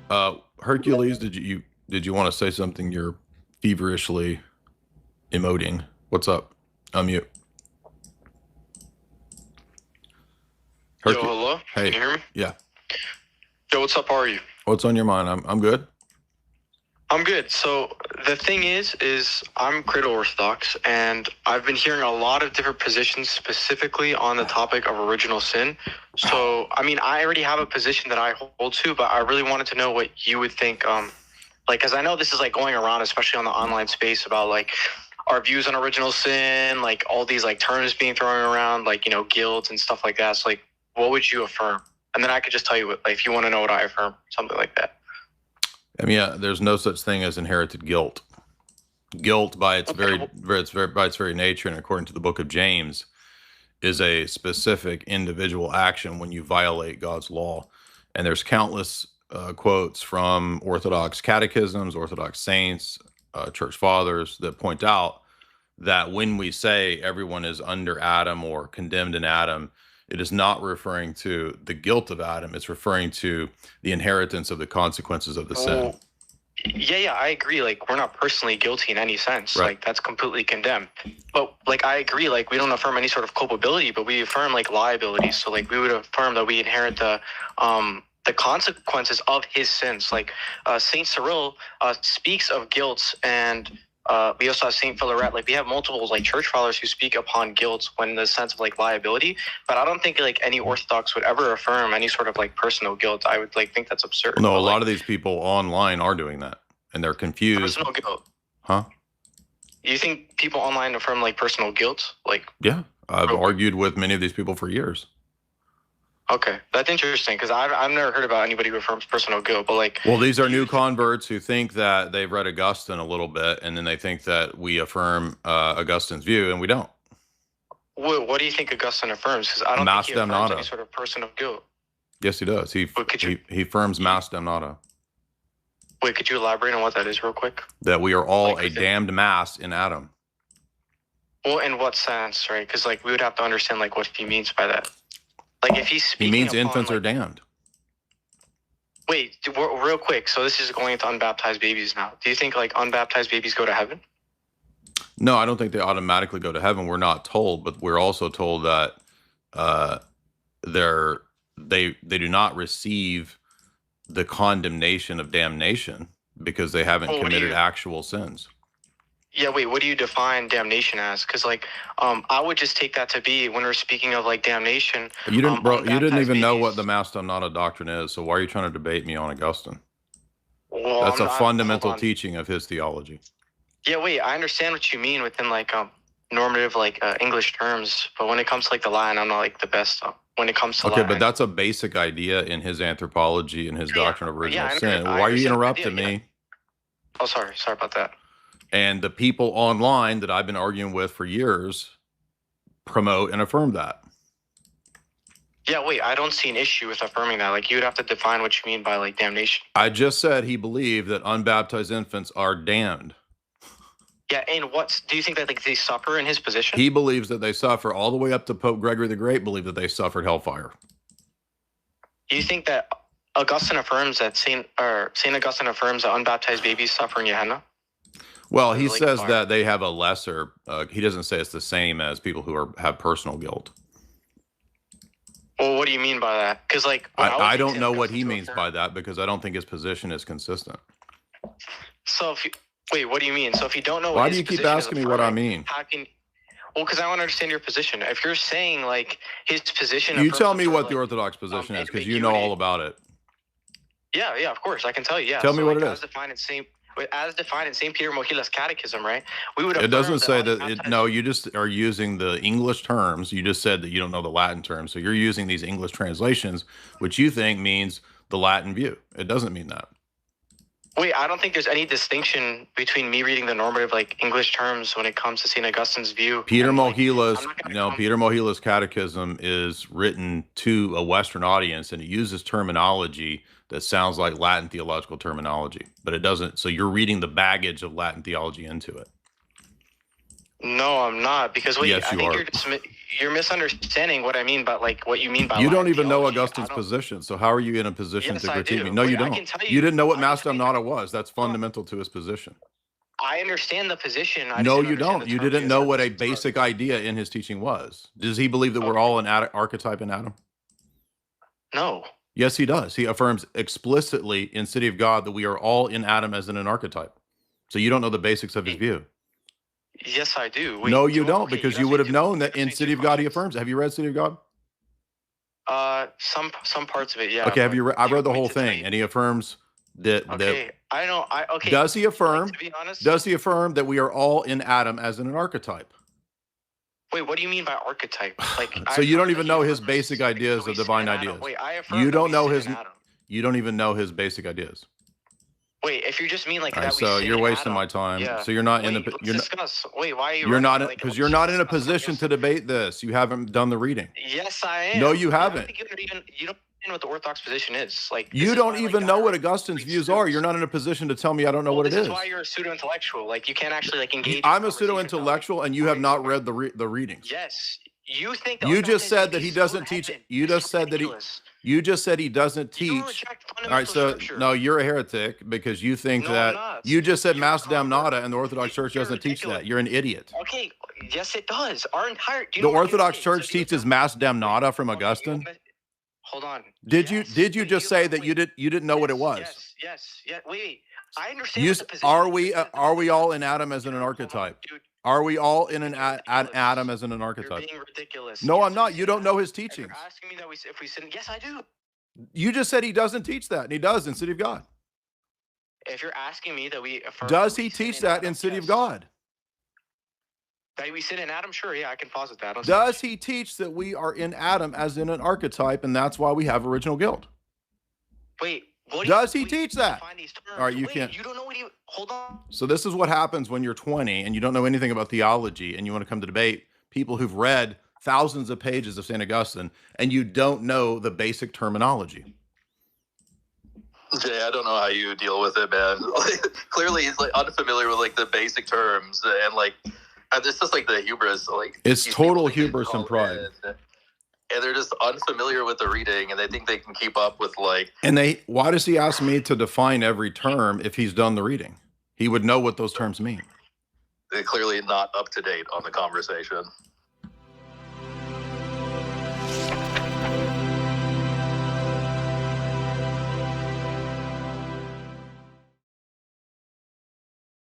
Hercules, did you want to say something? You're feverishly emoting. What's up? Unmute. Yo, Hercules. hello. Can Hey. you hear me? Yeah. Yo, what's up? How are you? What's on your mind? I'm good. I'm good. So the thing is I'm Cradle Orthodox, and I've been hearing a lot of different positions specifically on the topic of original sin. So, I mean, I already have a position that I hold to, but I really wanted to know what you would think. Like, because I know this is like going around, especially on the online space, about like our views on original sin, like all these like terms being thrown around, like guilt and stuff like that. So, like, what would you affirm? And then I could just tell you what, like, if you want to know what I affirm, something like that. I mean, yeah, there's no such thing as inherited guilt. Guilt, by its Okay, very nature, and according to the book of James, is a specific individual action when you violate God's law. And there's countless quotes from Orthodox catechisms, Orthodox saints, church fathers that point out that when we say everyone is under Adam or condemned in Adam, it is not referring to the guilt of Adam. It's referring to the inheritance of the consequences of the sin. well, yeah, I agree. Like, we're not personally guilty in any sense. Right. Like, that's completely condemned. But like, I agree. Like, we don't affirm any sort of culpability, but we affirm like liability. So like, we would affirm that we inherit the consequences of his sins. Like, Saint Cyril speaks of guilt, and we also have Saint Philaret. Like, we have multiple like church fathers who speak upon guilt when in the sense of like liability. But I don't think like any Orthodox would ever affirm any sort of like personal guilt. I would like think that's absurd. No, a But, lot like, of these people online are doing that, and they're confused. personal guilt. Huh? You think people online affirm like personal guilt? Like, Yeah. I've real quick. argued with many of these people for years. Okay, that's interesting because I've never heard about anybody who affirms personal guilt. But like, Well, these are new converts who think that they've read Augustine a little bit, and then they think that we affirm Augustine's view, and we don't. what do you think Augustine affirms? Because I don't Mas think he affirms damnata. any sort of personal guilt. Yes, he does. But could you He affirms mas damnata, wait? Could you elaborate on what that is, real quick? that we are all Like, a damned mass in Adam. Well, in what sense, right? Because like we would have to understand like what he means by that. Like, if he's He speaking means upon, infants are like, damned. wait, real quick. So this is going into unbaptized babies now. Do you think like unbaptized babies go to heaven? No, I don't think they automatically go to heaven. We're not told, but we're also told that uh, they do not receive the condemnation of damnation because they haven't Well, committed actual sins. Yeah, wait, what do you define damnation as? Because like, I would just take that to be when we're speaking of like damnation. You didn't, bro. You didn't unbaptized even know babies- what the mas damnata doctrine is. So why are you trying to debate me on Augustine? Well, That's I'm a not- fundamental hold on. teaching of his theology. Yeah, wait, I understand what you mean within like normative like English terms, but when it comes to like the Latin, I'm not like the best. When it comes to Okay, Latin. but that's a basic idea in his anthropology and his doctrine of original I sin. I Why are you understand the interrupting idea, me? Oh, sorry about that. And the people online that I've been arguing with for years promote and affirm that. Yeah, wait, I don't see an issue with affirming that. Like, you would have to define what you mean by like damnation. I just said he believed that unbaptized infants are damned. Yeah, and do you think that like they suffer in his position? He believes that they suffer, all the way up to Pope Gregory the Great believed that they suffered hellfire. Do you think that Augustine affirms that Saint Augustine affirms that unbaptized babies suffer in Gehenna? Well, he Like says fire. that they have a lesser, he doesn't say it's the same as people who have personal guilt. Well, what do you mean by that? Because like, when was I using don't know what he Augustine to means affirm- by that because I don't think his position is consistent. So if you, wait, what do you mean? So if you don't know, Why what do his you keep position is asking me what I affirming, mean? How can? Well, because I want to understand your position. If you're saying like his position, You affirms tell me for, what like, the Orthodox position is because you know all about it. Yeah, of course, I can tell you. Yeah, Tell me what like, it as is. defined in Saint Peter Mojila's Catechism, right? We would. It doesn't say that. unbaptized- No, you just are using the English terms. You just said that you don't know the Latin terms, so you're using these English translations, which you think means the Latin view. It doesn't mean that. Wait, I don't think there's any distinction between me reading the normative like English terms when it comes to Saint Augustine's view. Peter and, like, Mojila's, I'm not gonna Peter Mojila's catechism is written to a Western audience, and it uses terminology that sounds like Latin theological terminology, but it doesn't. So you're reading the baggage of Latin theology into it. No, I'm not. Because wait, Yes, I you think are. you're misunderstanding what I mean by like what you mean by You don't even know theology. Augustine's position, so how are you in a position Yes, to I critique me? do. No, Wait, you I don't. can tell You you. didn't know what I can mass tell you. damnata was. That's fundamental to his position. I understand the position. I just No, didn't you understand don't. the You terms didn't you know said what a at the start. basic idea in his teaching was. Does he believe that we're Okay. all an archetype in Adam? No. Yes, he does. He affirms explicitly in City of God that we are all in Adam as in an archetype. So you don't know the basics of his view. Yes, I do. Wait, No, you don't, okay, because you you asked would me have known you that asked in me two City of God he questions. affirms. Have you read City of God? Some parts of it, yeah. Okay, have But you? I do you read the want me whole to tell thing, you? and he affirms that. Okay, I know. Okay. Does he Like, affirm? to be honest. Does he affirm that we are all in Adam as in an archetype? Wait, what do you mean by archetype? Like, So you don't even know his represents, basic like, ideas that we of sit divine in Adam. ideas. Wait, I affirm You that don't we know sit his. in Adam. You don't even know his basic ideas. Wait, if you just mean like All that, right, we so sit you're in wasting Adam. my time. Yeah. So you're not in Wait, the. let's discuss. Wait, why are you? You're not in like, because let's you're just not in a discuss something position else. to debate this. You haven't done the reading. Yes, I am. No, you I don't haven't. think you don't know what the Orthodox position is. Like, this You is don't why, even like, know Dyer what Augustine's reads views are. suits. You're not in a position to tell me I don't know what it This is. is why you're a pseudo-intellectual. Like, you can't actually like engage. I'm a pseudo-intellectual, and you have not read the readings. Yes, you think that You just said that he doesn't teach. You just said that he. You just said he doesn't teach. All right, so no, you're a heretic because you think No, I'm that not. you just said You're a mass convert. damnata, and the Orthodox Church You're doesn't teach ridiculous. that. You're an idiot. Okay, yes, it does. Our entire The Orthodox Church teaches mass damnata from Augustine. Hold on. Did you just say that you didn't know what it was? Yes. Wait. I understand. You what the position are we all in Adam as in an archetype? Dude, Are we all in an Adam as in an you're archetype? being ridiculous. No, Yes, I'm not. we You sit in don't know Adam. his If you're teachings. asking me that if we sit in, yes, I do. You just said he doesn't teach that, and he does in City of God. If you're asking me that we affirm, Does that he we sit teach that in City yes. of God? That we sit in Adam? Sure, yeah, I can posit that. Does he teach that we are in Adam as in an archetype, and that's why we have original guilt? Wait, what does he teach that? All right, you can't. You don't know what he. Hold on. So this is what happens when you're 20 and you don't know anything about theology, and you want to come to debate people who've read thousands of pages of St. Augustine, and you don't know the basic terminology. Jay, I don't know how you deal with it, man. Clearly, he's like unfamiliar with like the basic terms, and like it's just like the hubris. Like it's total hubris and pride. And they're just unfamiliar with the reading, and they think they can keep up with like. And why does he ask me to define every term if he's done the reading? He would know what those terms mean. They're clearly not up to date on the conversation.